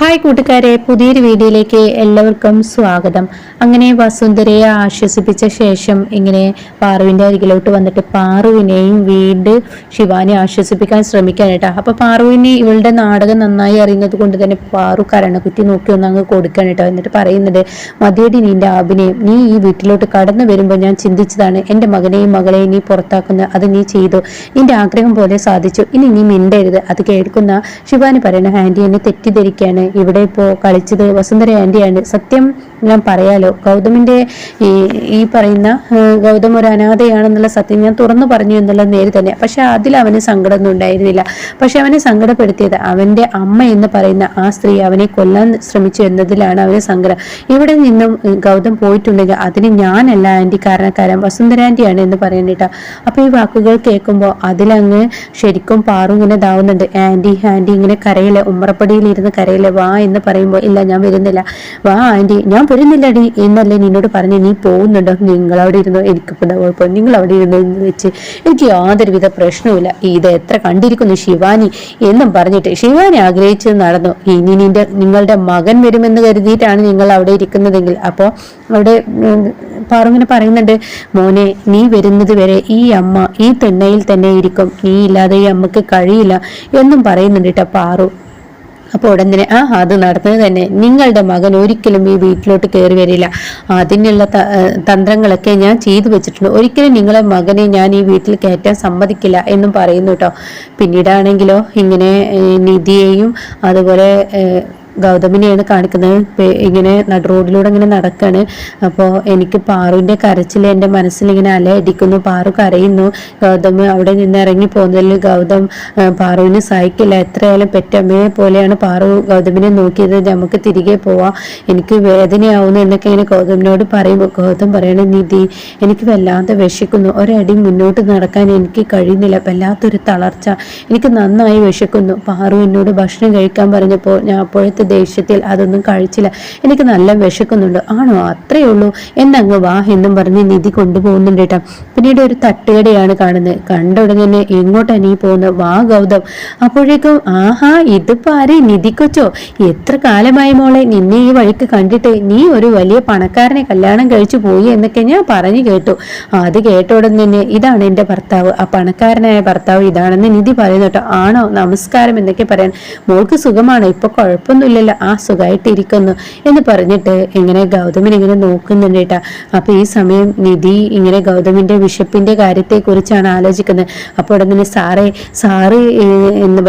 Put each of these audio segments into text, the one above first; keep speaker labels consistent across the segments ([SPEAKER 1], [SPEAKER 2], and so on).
[SPEAKER 1] Hi കൂട്ടുകാരെ, പുതിയൊരു വീഡിയോയിലേക്ക് എല്ലാവർക്കും സ്വാഗതം. അങ്ങനെ വസുന്ധരയെ ആശ്വസിപ്പിച്ച ശേഷം ഇങ്ങനെ പാറുവിൻ്റെ അരികിലോട്ട് വന്നിട്ട് പാറുവിനെയും വീണ്ടും ശിവാനി ആശ്വസിപ്പിക്കാൻ ശ്രമിക്കാനായിട്ടാ. അപ്പോൾ പാറുവിന് ഇവളുടെ നാടകം നന്നായി അറിയുന്നത് കൊണ്ട് തന്നെ പാറു കരണക്കുറ്റി നോക്കി ഒന്ന് അങ്ങ് കൊടുക്കാനായിട്ടോ. എന്നിട്ട് പറയുന്നുണ്ട്, മതിയടി നിന്റെ അഭിനയം, നീ ഈ വീട്ടിലോട്ട് കടന്നു വരുമ്പോൾ ഞാൻ ചിന്തിച്ചതാണ് എൻ്റെ മകനെയും മകളെയും നീ പുറത്താക്കുന്ന അത് നീ ചെയ്തു, നിന്റെ ആഗ്രഹം പോലെ സാധിച്ചു, ഇനി നീ മിണ്ടരുത്. അത് കേൾക്കുന്ന ശിവാനി പറയുന്ന ആൻറ്റി എന്നെ തെറ്റിദ്ധരിക്കാണ്, ഇവിടെ ഇപ്പോൾ കളിച്ചത് വസുന്ധര ആൻറ്റിയാണ്. സത്യം ഞാൻ പറയാലോ, ഗൗതമിൻ്റെ ഈ പറയുന്ന ഗൗതം ഒരു അനാഥയാണെന്നുള്ള സത്യം ഞാൻ തുറന്നു പറഞ്ഞു എന്നുള്ളത് നേരെ തന്നെ. പക്ഷെ അതിൽ അവന് സങ്കടമൊന്നും ഉണ്ടായിരുന്നില്ല. പക്ഷെ അവനെ സങ്കടപ്പെടുത്തിയത് അവൻ്റെ അമ്മ എന്ന് പറയുന്ന ആ സ്ത്രീ അവനെ കൊല്ലാൻ ശ്രമിച്ചു എന്നതിലാണ് അവന് സങ്കടം. ഇവിടെ നിന്നും ഗൗതം പോയിട്ടുണ്ടെങ്കിൽ അതിന് ഞാനല്ല ആൻറ്റി കാരണക്കാരൻ, വസുന്ധര ആൻറ്റിയാണ് എന്ന് പറയാനിട്ടാ. അപ്പോൾ ഈ വാക്കുകൾ കേൾക്കുമ്പോൾ അതിലങ്ങ് ശരിക്കും പാറു ഇങ്ങനെ ഇതാവുന്നുണ്ട്. ആൻറ്റി ആൻറ്റി ഇങ്ങനെ കരയിലെ ഉമ്മറപ്പടിയിലിരുന്ന് കരയിലെ വാ എന്ന് പറയുമ്പോൾ, ഇല്ല ഞാൻ വരുന്നില്ല, വാ ആൻറ്റി ഞാൻ വരുന്നില്ലടി എന്നല്ലേ നിന്നോട് പറഞ്ഞ്, നീ പോകുന്നുണ്ടോ, നിങ്ങൾ അവിടെ ഇരുന്നോ, എനിക്കിപ്പോൾ കുഴപ്പം, നിങ്ങൾ അവിടെ ഇരുന്നോ എന്ന് വെച്ച് എനിക്ക് യാതൊരുവിധ പ്രശ്നവുമില്ല, ഇത് എത്ര കണ്ടിരിക്കുന്നു ശിവാനി എന്നും പറഞ്ഞിട്ട് ശിവാനി ആഗ്രഹിച്ചത് നടന്നു. ഇനി നിങ്ങളുടെ മകൻ വരുമെന്ന് കരുതിയിട്ടാണ് നിങ്ങൾ അവിടെ ഇരിക്കുന്നതെങ്കിൽ. അപ്പോൾ അവിടെ പാറുങ്ങനെ പറയുന്നുണ്ട്, മോനെ നീ വരുന്നത് വരെ ഈ അമ്മ ഈ തിണ്ണയിൽ തന്നെ ഇരിക്കും, നീ ഇല്ലാതെ ഈ അമ്മക്ക് കഴിയില്ല എന്നും പറയുന്നുണ്ട് കേട്ടോ പാറു. അപ്പോൾ ഉടൻ തന്നെ അത് നടന്നത് തന്നെ, നിങ്ങളുടെ മകൻ ഒരിക്കലും ഈ വീട്ടിലോട്ട് കയറി വരില്ല, അതിനുള്ള തന്ത്രങ്ങളൊക്കെ ഞാൻ ചെയ്തു വെച്ചിട്ടുണ്ട്, ഒരിക്കലും നിങ്ങളെ മകനെ ഞാൻ ഈ വീട്ടിൽ കയറ്റാൻ സമ്മതിക്കില്ല എന്നും പറയുന്നു കേട്ടോ. പിന്നീടാണെങ്കിലോ ഇങ്ങനെ നിധിയെയും അതുപോലെ ഗൗതമിനെയാണ് കാണിക്കുന്നത്. ഇങ്ങനെ നട റോഡിലൂടെ ഇങ്ങനെ നടക്കാണ്. അപ്പോൾ എനിക്ക് പാറുവിൻ്റെ കരച്ചിൽ എൻ്റെ മനസ്സിലിങ്ങനെ അലയടിക്കുന്നു. പാറു കരയുന്നു. ഗൗതം അവിടെ നിന്ന് ഇറങ്ങി പോകുന്നതിൽ ഗൗതം പാറുവിന് സഹിക്കില്ല. എത്രയായാലും പെറ്റമ്മയെ പോലെയാണ് പാറു ഗൗതമിനെ നോക്കിയത്, നമുക്ക് തിരികെ പോവാം, എനിക്ക് വേദനയാവുന്നു എന്നൊക്കെ ഇങ്ങനെ ഗൗതമിനോട് പറയുമ്പോൾ ഗൗതം പറയണ, നിധി എനിക്ക് വല്ലാതെ വിശക്കുന്നു, ഒരടി മുന്നോട്ട് നടക്കാൻ എനിക്ക് കഴിയുന്നില്ല, വല്ലാത്തൊരു തളർച്ച, എനിക്ക് നന്നായി വിശക്കുന്നു. പാറു എന്നോട് ഭക്ഷണം കഴിക്കാൻ പറഞ്ഞപ്പോൾ ഞാൻ അപ്പോഴത്തെ ദേഷ്യത്തിൽ അതൊന്നും കഴിച്ചില്ല, എനിക്ക് നല്ല വിശക്കുന്നുണ്ട്. ആണോ, അത്രയേ ഉള്ളൂ, എന്നങ്ങ് വാ എന്നും പറഞ്ഞ് നിധി കൊണ്ടുപോകുന്നുണ്ട് കേട്ടോ. പിന്നീട് ഒരു തട്ടുകടയാണ് കാണുന്നത്. കണ്ട ഉടനെ തന്നെ എങ്ങോട്ടാ നീ പോകുന്നത്, വാ ഗൗതം. അപ്പോഴേക്കും ആഹാ ഇതിപ്പോ ആരെ, നിധി കൊച്ചോ, എത്ര കാലമായി മോളെ നിന്നെ ഈ വഴിക്ക് കണ്ടിട്ട്, നീ ഒരു വലിയ പണക്കാരനെ കല്യാണം കഴിച്ചു പോയി എന്നൊക്കെ ഞാൻ പറഞ്ഞു കേട്ടു. അത് കേട്ട ഉടൻ തന്നെ ഇതാണ് എൻ്റെ ഭർത്താവ്, ആ പണക്കാരനായ ഭർത്താവ് ഇതാണെന്ന് നിധി പറയുന്നു കേട്ടോ. ആണോ, നമസ്കാരം എന്നൊക്കെ പറയാൻ, മോൾക്ക് സുഖമാണോ, ഇപ്പൊ കുഴപ്പമൊന്നുമില്ലല്ലോ, സുഖമായിട്ടിരിക്കുന്നു എന്ന് പറഞ്ഞിട്ട് ഇങ്ങനെ ഗൗതമിനെ ഇങ്ങനെ നോക്കുന്നുണ്ട് കേട്ടാ. അപ്പൊ ഈ സമയം നിധി ഇങ്ങനെ ഗൗതമിന്റെ വിശപ്പിന്റെ കാര്യത്തെ കുറിച്ചാണ് ആലോചിക്കുന്നത്. അപ്പോൾ ഉടനെ സാറ്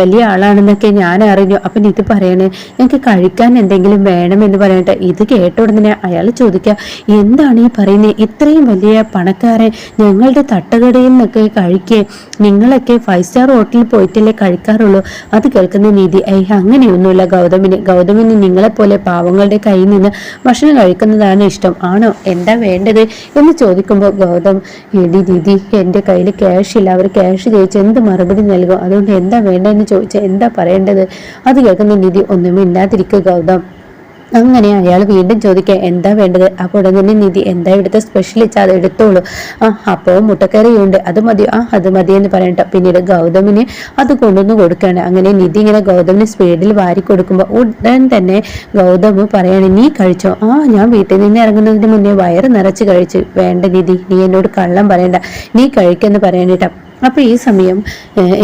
[SPEAKER 1] വലിയ ആളാണെന്നൊക്കെ ഞാൻ അറിഞ്ഞു. അപ്പൊ നിധി പറയണേ, ഞങ്ങൾക്ക് കഴിക്കാൻ എന്തെങ്കിലും വേണമെന്ന് പറയട്ടെ. ഇത് കേട്ട ഉടനെ അയാൾ ചോദിക്കുക, എന്താണ് ഈ പറയുന്നത്, ഇത്രയും വലിയ പണക്കാരൻ ഞങ്ങളുടെ തട്ടുകടയിൽ നിന്നൊക്കെ കഴിക്കേ, നിങ്ങളൊക്കെ 5 സ്റ്റാർ ഹോട്ടലിൽ പോയിട്ടല്ലേ കഴിക്കാറുള്ളൂ. അത് കേൾക്കുന്ന നിധി, അങ്ങനെയൊന്നുമില്ല ഗൗതമിന് നിങ്ങളെപ്പോലെ പാവങ്ങളുടെ കയ്യിൽ നിന്ന് ഭക്ഷണം കഴിക്കുന്നതാണ് ഇഷ്ടം, ആണോ, എന്താ വേണ്ടത് എന്ന് ചോദിക്കുമ്പോൾ ഗൗതം, എടി ദീദി എൻ്റെ കയ്യിൽ ക്യാഷ് ഇല്ല, അവർ ക്യാഷ് ചോദിച്ച് എന്ത് മറുപടി നൽകും, അതുകൊണ്ട് എന്താ വേണ്ടതെന്ന് ചോദിച്ചാൽ എന്താ പറയേണ്ടത്. അത് കേൾക്കുന്ന നിധി ഒന്നും ഇല്ലാതിരിക്കുക ഗൗതം. അങ്ങനെ അയാൾ വീണ്ടും ചോദിക്കുക എന്താ വേണ്ടത്. അപ്പോൾ ഉടൻ തന്നെ നിധി, എന്താ ഇവിടുത്തെ സ്പെഷ്യൽ വെച്ചാൽ അത് എടുത്തോളൂ, അപ്പോൾ മുട്ടക്കറിയുണ്ട്, അത് മതി, അത് മതി എന്ന് പറയട്ടെ. പിന്നീട് ഗൗതമിന് അത് കൊണ്ടുവന്ന് കൊടുക്കുകയാണ്. അങ്ങനെ നിധി ഇങ്ങനെ ഗൗതമിന് സ്പീഡിൽ വാരി കൊടുക്കുമ്പോൾ ഉടൻ തന്നെ ഗൗതം പറയാണ്, നീ കഴിച്ചോ, ഞാൻ വീട്ടിൽ നിന്ന് ഇറങ്ങുന്നതിന് മുന്നേ വയറ് നിറച്ച് കഴിച്ചു. വേണ്ട നിധി, നീ എന്നോട് കള്ളം പറയണ്ട, നീ കഴിക്കെന്ന് പറയാനിട്ടാ. അപ്പൊ ഈ സമയം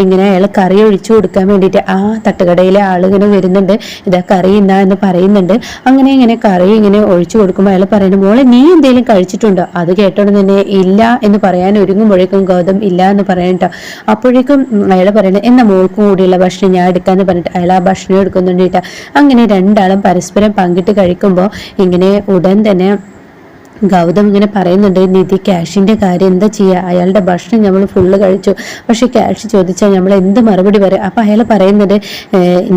[SPEAKER 1] ഇങ്ങനെ അയാൾ കറി ഒഴിച്ചു കൊടുക്കാൻ വേണ്ടിയിട്ട് ആ തട്ടുകടയിലെ ആളിങ്ങനെ വരുന്നുണ്ട്, ഇതാ കറി ഇന്നാ എന്ന് പറയുന്നുണ്ട്. അങ്ങനെ ഇങ്ങനെ കറി ഇങ്ങനെ ഒഴിച്ചു കൊടുക്കുമ്പോൾ അയാൾ പറയുന്നത്, മോളെ നീ എന്തെങ്കിലും കഴിച്ചിട്ടുണ്ടോ. അത് കേട്ടോണ്ട് തന്നെ ഇല്ല എന്ന് പറയാൻ ഒരുങ്ങുമ്പോഴേക്കും ഗൗതം ഇല്ല എന്ന് പറയട്ടോ. അപ്പോഴേക്കും അയാൾ പറയുന്നത്, എന്നാ മോൾക്കും കൂടിയുള്ള ഭക്ഷണം ഞാൻ എടുക്കാന്ന് പറഞ്ഞിട്ട് അയാൾ ആ ഭക്ഷണം എടുക്കുന്നുണ്ട് കേട്ടോ. അങ്ങനെ രണ്ടാളും പരസ്പരം പങ്കിട്ട് കഴിക്കുമ്പോൾ ഇങ്ങനെ ഉടൻ തന്നെ ഗൗതം ഇങ്ങനെ പറയുന്നുണ്ട്, നിധി ക്യാഷിൻ്റെ കാര്യം എന്താ ചെയ്യുക, അയാളുടെ ഭക്ഷണം നമ്മൾ ഫുള്ള് കഴിച്ചു, പക്ഷെ ക്യാഷ് ചോദിച്ചാൽ നമ്മൾ എന്ത് മറുപടി പറയും. അപ്പം അയാൾ പറയുന്നത്,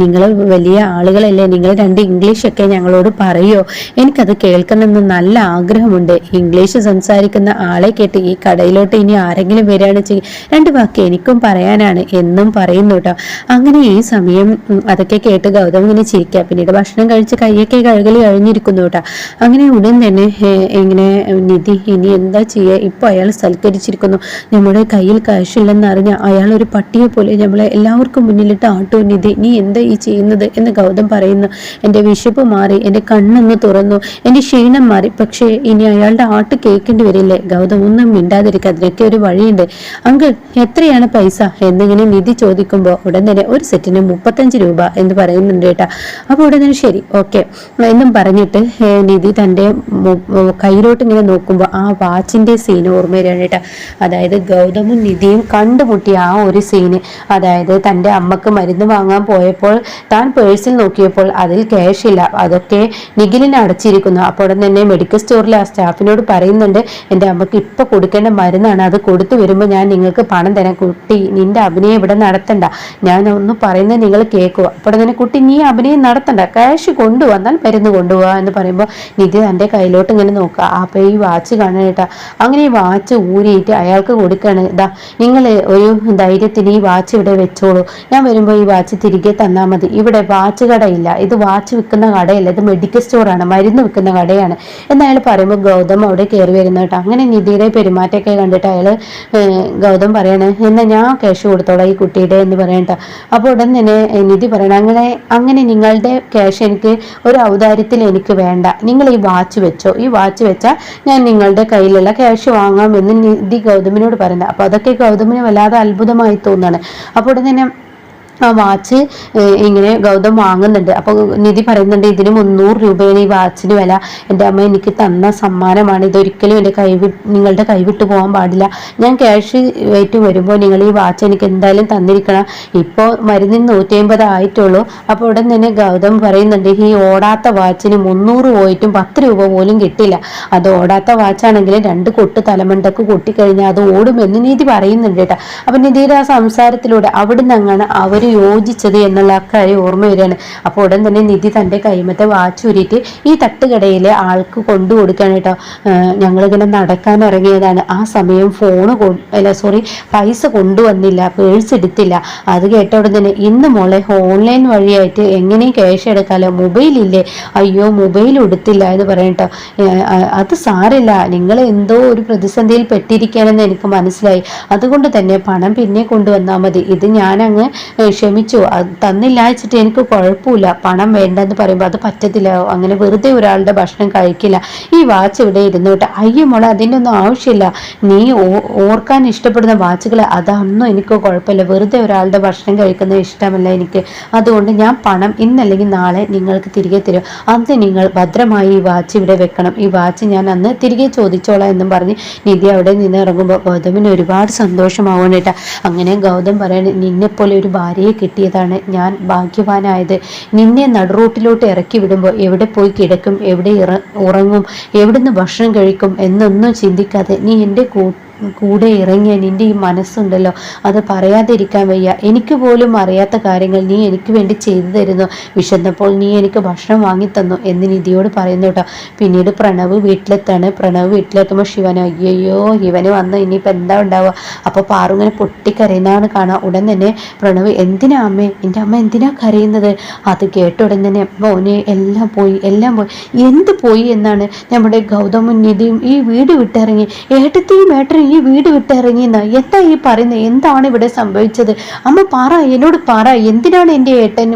[SPEAKER 1] നിങ്ങൾ വലിയ ആളുകളല്ലേ, നിങ്ങൾ 2 ഇംഗ്ലീഷൊക്കെ ഞങ്ങളോട് പറയുമോ, എനിക്കത് കേൾക്കണമെന്ന് നല്ല ആഗ്രഹമുണ്ട്. ഇംഗ്ലീഷ് സംസാരിക്കുന്ന ആളെ കേട്ട് ഈ കടയിലോട്ട് ഇനി ആരെങ്കിലും വരികയാണ് ചെയ്യും, 2 വാക്ക് എനിക്കും പറയാനാണ് എന്നും പറയുന്നു കേട്ടോ. അങ്ങനെ ഈ സമയം അതൊക്കെ കേട്ട് ഗൗതം ഇങ്ങനെ ചിരിക്കുക. പിന്നീട് ഭക്ഷണം കഴിച്ച് കൈയൊക്കെ കഴുകൽ കഴിഞ്ഞിരിക്കുന്നു കേട്ടോ. അങ്ങനെ ഉടൻ തന്നെ ഇങ്ങനെ നിധി ഇനി എന്താ ചെയ്യുക, ഇപ്പോൾ അയാൾ സൽക്കരിച്ചിരിക്കുന്നു, നമ്മുടെ കയ്യിൽ കാശില്ലെന്ന് അറിഞ്ഞ അയാൾ ഒരു പട്ടിയെ പോലെ നമ്മളെ എല്ലാവർക്കും മുന്നിലിട്ട് ആട്ടു, നിധി നീ എന്താ ഈ ചെയ്യുന്നത് എന്ന് ഗൗതം പറയുന്നു. എൻ്റെ വിശപ്പ് മാറി, എൻ്റെ കണ്ണൊന്ന് തുറന്നു, എൻ്റെ ക്ഷീണം മാറി, പക്ഷേ ഇനി അയാളുടെ ആട്ട് കേൾക്കേണ്ടി വരില്ലേ? ഗൗതം ഒന്നും മിണ്ടാതിരിക്കുക, അതിനൊക്കെ ഒരു വഴിയുണ്ട്. അങ്കിൾ എത്രയാണ് പൈസ എന്നിങ്ങനെ നിധി ചോദിക്കുമ്പോൾ ഉടൻ തന്നെ ഒരു സെറ്റിന് 35 രൂപ എന്ന് പറയുന്നുണ്ട് കേട്ടാ. അപ്പോൾ ഉടൻ തന്നെ ശരി ഓക്കെ എന്നും പറഞ്ഞിട്ട് നിധി തൻ്റെ കയ്യിലോട്ട് ഇങ്ങനെ നോക്കുമ്പോൾ ആ വാച്ചിൻ്റെ സീൻ ഓർമ്മ വരികയാണ് കേട്ടോ. അതായത് ഗൗതമും നിധിയും കണ്ടുമുട്ടിയ ആ ഒരു സീന്, അതായത് തൻ്റെ അമ്മക്ക് മരുന്ന് വാങ്ങാൻ പോയപ്പോൾ താൻ പേഴ്സിൽ നോക്കിയപ്പോൾ അതിൽ ക്യാഷ് ഇല്ല, അതൊക്കെ നിഖിലിന് അടച്ചിരിക്കുന്നു. അപ്പോൾ ഉടൻ തന്നെ മെഡിക്കൽ സ്റ്റോറിലെ ആ സ്റ്റാഫിനോട് പറയുന്നുണ്ട്, എൻ്റെ അമ്മക്ക് ഇപ്പൊ കൊടുക്കേണ്ട മരുന്നാണ്, അത് കൊടുത്തു വരുമ്പോൾ ഞാൻ നിങ്ങൾക്ക് പണം തരാം, കുട്ടി നിന്റെ അഭിനയം ഇവിടെ നടത്തണ്ട, ഞാൻ ഒന്ന് പറയുന്നത് നിങ്ങൾ കേൾക്കുക. അപ്പോൾ തന്നെ കുട്ടി നീ അഭിനയം നടത്തണ്ട, ക്യാഷ് കൊണ്ടുവന്നാൽ മരുന്ന് കൊണ്ടുപോവാ എന്ന് പറയുമ്പോൾ നിധി തൻ്റെ കയ്യിലോട്ട് ഇങ്ങനെ നോക്കുക. അപ്പോൾ ഈ വാച്ച് കാണാനായിട്ടാ. അങ്ങനെ ഈ വാച്ച് ഊരിയിട്ട് അയാൾക്ക് കൊടുക്കുകയാണ്. ഇതാ നിങ്ങൾ ഒരു ധൈര്യത്തിന് ഈ വാച്ച് ഇവിടെ വെച്ചോളൂ, ഞാൻ വരുമ്പോൾ ഈ വാച്ച് തിരികെ തന്നാൽ മതി, ഇവിടെ വാച്ച് കടയില്ല, ഇത് വാച്ച് വിൽക്കുന്ന കടയല്ല, ഇത് മെഡിക്കൽ സ്റ്റോറാണ്, മരുന്ന് വിൽക്കുന്ന കടയാണ് എന്ന് അയാൾ പറയുമ്പോൾ ഗൗതം അവിടെ കയറി വരുന്ന കേട്ടോ. അങ്ങനെ നിധിയുടെ പെരുമാറ്റമൊക്കെ കണ്ടിട്ട് അയാൾ ഗൗതം പറയണേ എന്നാൽ ഞാൻ ക്യാഷ് കൊടുത്തോളാം ഈ കുട്ടിയുടെ എന്ന് പറയണ്ട. അപ്പോൾ ഉടൻ തന്നെ നിധി പറയണം, അങ്ങനെ നിങ്ങളുടെ ക്യാഷ് എനിക്ക് ഒരു ഔദാര്യത്തിൽ എനിക്ക് വേണ്ട, നിങ്ങൾ ഈ വാച്ച് വെച്ചോ, ഈ വാച്ച് വെച്ചാൽ ഞാൻ നിങ്ങളുടെ കയ്യിലുള്ള ക്യാഷ് വാങ്ങാമെന്ന് നിധി ഗൗതമിനോട് പറയുന്നത്. അപ്പോൾ അതൊക്കെ ഗൗതമിന് വല്ലാതെ അത്ഭുതമായി തോന്നുകയാണ്. അപ്പോൾ ഉടൻ തന്നെ ആ വാച്ച് ഇങ്ങനെ ഗൗതം വാങ്ങുന്നുണ്ട്. അപ്പോൾ നിധി പറയുന്നുണ്ട്, ഇതിന് 300 രൂപയാണ് ഈ വാച്ചിന് വില, എൻ്റെ അമ്മ എനിക്ക് തന്ന സമ്മാനമാണ്, ഇതൊരിക്കലും എൻ്റെ നിങ്ങളുടെ കൈവിട്ട് പോകാൻ പാടില്ല, ഞാൻ ക്യാഷ് ആയിട്ട് വരുമ്പോൾ നിങ്ങൾ ഈ വാച്ച് എനിക്ക് എന്തായാലും തന്നിരിക്കണം, ഇപ്പോൾ മരുന്നിന് 150 ആയിട്ടുള്ളൂ. അപ്പോൾ ഉടൻ തന്നെ ഗൗതം പറയുന്നുണ്ട്, ഈ ഓടാത്ത വാച്ചിന് 300 പോയിട്ടും 10 രൂപ പോലും കിട്ടില്ല, അത് ഓടാത്ത വാച്ചാണെങ്കിൽ 2 കൊട്ട് തലമണ്ടക്ക് കൊട്ടിക്കഴിഞ്ഞാൽ അത് ഓടുമെന്ന് നിധി പറയുന്നുണ്ട് കേട്ടോ. അപ്പം നിധിയുടെ ആ സംസാരത്തിലൂടെ അവിടുന്ന് അങ്ങനെ അവർ യോജിച്ചത് എന്നുള്ള കാര്യം ഓർമ്മ വരികയാണ്. അപ്പോൾ ഉടൻ തന്നെ നിധി തൻ്റെ കൈമത്തെ വാച്ച് ഊരിയിട്ട് ഈ തട്ടുകടയിലെ ആൾക്ക് കൊണ്ടു കൊടുക്കുകയാണ് കേട്ടോ. ഞങ്ങളിങ്ങനെ നടക്കാൻ ഇറങ്ങിയതാണ്, ആ സമയം പൈസ കൊണ്ടുവന്നില്ല, പേഴ്സ് എടുത്തില്ല, അത് കേട്ട ഉടൻ തന്നെ ഇന്ന് മോളെ ഓൺലൈൻ വഴിയായിട്ട് എങ്ങനെയും ക്യാഷ് എടുക്കാമല്ലോ, മൊബൈലില്ലേ, അയ്യോ മൊബൈൽ എടുത്തില്ല എന്ന് പറയട്ടോ. അത് സാരമില്ല, നിങ്ങൾ എന്തോ ഒരു പ്രതിസന്ധിയിൽ പെട്ടിരിക്കുകയാണെന്ന് എനിക്ക് മനസ്സിലായി, അതുകൊണ്ട് തന്നെ പണം പിന്നെ കൊണ്ടുവന്നാൽ മതി, ഇത് ഞാനങ്ങ് ക്ഷമിച്ചു, തന്നില്ല വെച്ചിട്ട് എനിക്ക് കുഴപ്പമില്ല, പണം വേണ്ടെന്ന് പറയുമ്പോൾ അത് പറ്റത്തില്ല, അങ്ങനെ വെറുതെ ഒരാളുടെ ഭക്ഷണം കഴിക്കില്ല, ഈ വാച്ച് ഇവിടെ ഇരുന്നോട്ടെ. അയ്യോ മോളെ അതിൻ്റെ ഒന്നും ആവശ്യമില്ല, നീ ഓർക്കാൻ ഇഷ്ടപ്പെടുന്ന വാച്ചുകൾ അതൊന്നും എനിക്ക് കുഴപ്പമില്ല, വെറുതെ ഒരാളുടെ ഭക്ഷണം കഴിക്കുന്നത് ഇഷ്ടമല്ല എനിക്ക്, അതുകൊണ്ട് ഞാൻ പണം ഇന്നല്ലെങ്കിൽ നാളെ നിങ്ങൾക്ക് തിരികെ തരും, അന്ന് നിങ്ങൾ ഭദ്രമായി ഈ വാച്ച് ഇവിടെ വെക്കണം, ഈ വാച്ച് ഞാൻ അന്ന് തിരികെ ചോദിച്ചോളാം എന്നും പറഞ്ഞ് നിധി അവിടെ നിന്ന് ഇറങ്ങുമ്പോൾ ഗൗതമിന് ഒരുപാട് സന്തോഷമാവണം കേട്ടോ. അങ്ങനെ ഗൗതം പറയാൻ, നിന്നെപ്പോലെ ഒരു ഭാര്യയെ കിട്ടിയതാണ് ഞാൻ ഭാഗ്യവാനായത്, നിന്നെ നടുറോട്ടിലോട്ട് ഇറക്കി വിടുമ്പോൾ എവിടെ പോയി കിടക്കും, എവിടെ ഉറങ്ങും, എവിടുന്ന് ഭക്ഷണം കഴിക്കും എന്നൊന്നും ചിന്തിക്കാതെ നീ എൻ്റെ കൂടെ ഇറങ്ങിയ നിൻ്റെ ഈ മനസ്സുണ്ടല്ലോ, അത് പറയാതിരിക്കാൻ വയ്യ, എനിക്ക് പോലും അറിയാത്ത കാര്യങ്ങൾ നീ എനിക്ക് വേണ്ടി ചെയ്തു തരുന്നു, വിശന്നപ്പോൾ നീ എനിക്ക് ഭക്ഷണം വാങ്ങിത്തന്നു എന്ന് നിധിയോട് പറയുന്നു കേട്ടോ. പിന്നീട് പ്രണവ് വീട്ടിലെത്തുമ്പോൾ ശിവൻ അയ്യോ ഇവന് വന്ന് ഇനിയിപ്പോൾ എന്താ ഉണ്ടാവുക, അപ്പോൾ പാറു ഇങ്ങനെ പൊട്ടിക്കരയുന്നതാണ് കാണുക. ഉടൻ തന്നെ പ്രണവ് എന്തിനാ അമ്മേ, എൻ്റെ അമ്മ എന്തിനാ കരയുന്നത്, അത് കേട്ട ഉടൻ തന്നെ മോനെ എല്ലാം പോയി എന്ത് പോയി എന്നാണ് നമ്മുടെ ഗൗതമും നിധിയും ഈ വീട് വിട്ടിറങ്ങി, ഏട്ടത്തെയും ഏട്ടനും ഈ വീട് വിട്ടിറങ്ങിയെന്ന എന്താ ഈ പറയുന്നത്, എന്താണ് ഇവിടെ സംഭവിച്ചത്, അമ്മ എന്നോട് പറ, എന്തിനാണ് എൻ്റെ ഏട്ടൻ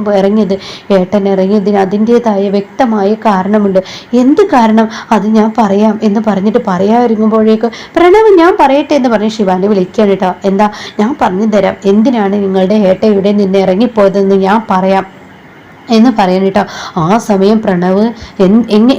[SPEAKER 1] ഇറങ്ങിയതിന് അതിൻ്റെതായ വ്യക്തമായ കാരണമുണ്ട്, എന്ത് കാരണം അത് ഞാൻ പറയാം എന്ന് പറഞ്ഞിട്ട് പറയാതിരിക്കുമ്പോഴേക്കും പ്രണവ് ഞാൻ പറയട്ടെ എന്ന് പറഞ്ഞ് ശിവാനെ വിളിക്കുകയാണ് കേട്ടോ. എന്താ ഞാൻ പറഞ്ഞു തരാം, എന്തിനാണ് നിങ്ങളുടെ ഏട്ടൻ ഇവിടെ നിന്ന് ഇറങ്ങിപ്പോയതെന്ന് ഞാൻ പറയാം എന്ന് പറയണം കേട്ടോ. ആ സമയം പ്രണവ്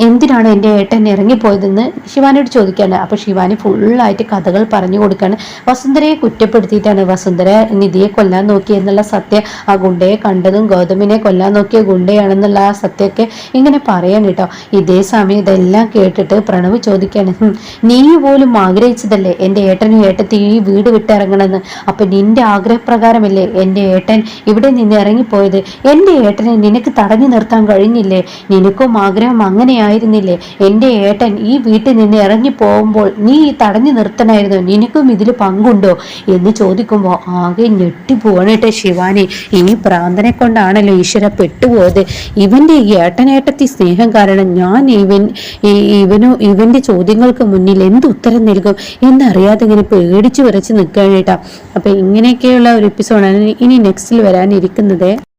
[SPEAKER 1] എന്തിനാണ് എൻ്റെ ഏട്ടൻ ഇറങ്ങിപ്പോയതെന്ന് ശിവാനിയോട് ചോദിക്കുകയാണ്. അപ്പോൾ ശിവാനി ഫുള്ളായിട്ട് കഥകൾ പറഞ്ഞു കൊടുക്കുകയാണ്. വസുന്ധരയെ കുറ്റപ്പെടുത്തിയിട്ടാണ് വസുന്ധര നിധിയെ കൊല്ലാൻ നോക്കി എന്നുള്ള സത്യം, ആ ഗുണ്ടയെ കണ്ടതും ഗൗതമിനെ കൊല്ലാൻ നോക്കിയ ഗുണ്ടയാണെന്നുള്ള ആ സത്യമൊക്കെ ഇങ്ങനെ പറയാൻ കേട്ടോ. ഇതേ സമയം ഇതെല്ലാം കേട്ടിട്ട് പ്രണവ് ചോദിക്കുകയാണ്, നീ പോലും ആഗ്രഹിച്ചതല്ലേ എൻ്റെ ഏട്ടനും ഏട്ടത്തി ഈ വീട് വിട്ടിറങ്ങണമെന്ന്, അപ്പം നിന്റെ ആഗ്രഹപ്രകാരമല്ലേ എൻ്റെ ഏട്ടൻ ഇവിടെ നിന്ന് ഇറങ്ങിപ്പോയത്, എൻ്റെ ഏട്ടനെ നിനക്ക് തടഞ്ഞു നിർത്താൻ കഴിഞ്ഞില്ലേ? നിനക്കും ആഗ്രഹം അങ്ങനെയായിരുന്നില്ലേ? എൻ്റെ ഏട്ടൻ ഈ വീട്ടിൽ നിന്ന് ഇറങ്ങി പോകുമ്പോൾ നീ തടഞ്ഞു നിർത്തണമായിരുന്നു, നിനക്കും ഇതിൽ പങ്കുണ്ടോ എന്ന് ചോദിക്കുമ്പോൾ ആകെ ഞെട്ടിപ്പോവാണ് കേട്ടോ ശിവാനി. ഈ പ്രാന്തനെ കൊണ്ടാണല്ലോ ഈശ്വര പെട്ടുപോയത്. ഇവന്റെ ഈ ഏട്ടനേട്ടത്തി സ്നേഹം കാരണം ഞാൻ ഇവന്റെ ചോദ്യങ്ങൾക്ക് മുന്നിൽ എന്ത് ഉത്തരം നൽകും എന്നറിയാതെ ഇങ്ങനെ പേടിച്ചു വിറച്ച് നിൽക്കുകയാണ് കേട്ടോ. അപ്പൊ ഇങ്ങനെയൊക്കെയുള്ള ഒരു എപ്പിസോഡാണ് ഇനി നെക്സ്റ്റിൽ വരാനിരിക്കുന്നത്.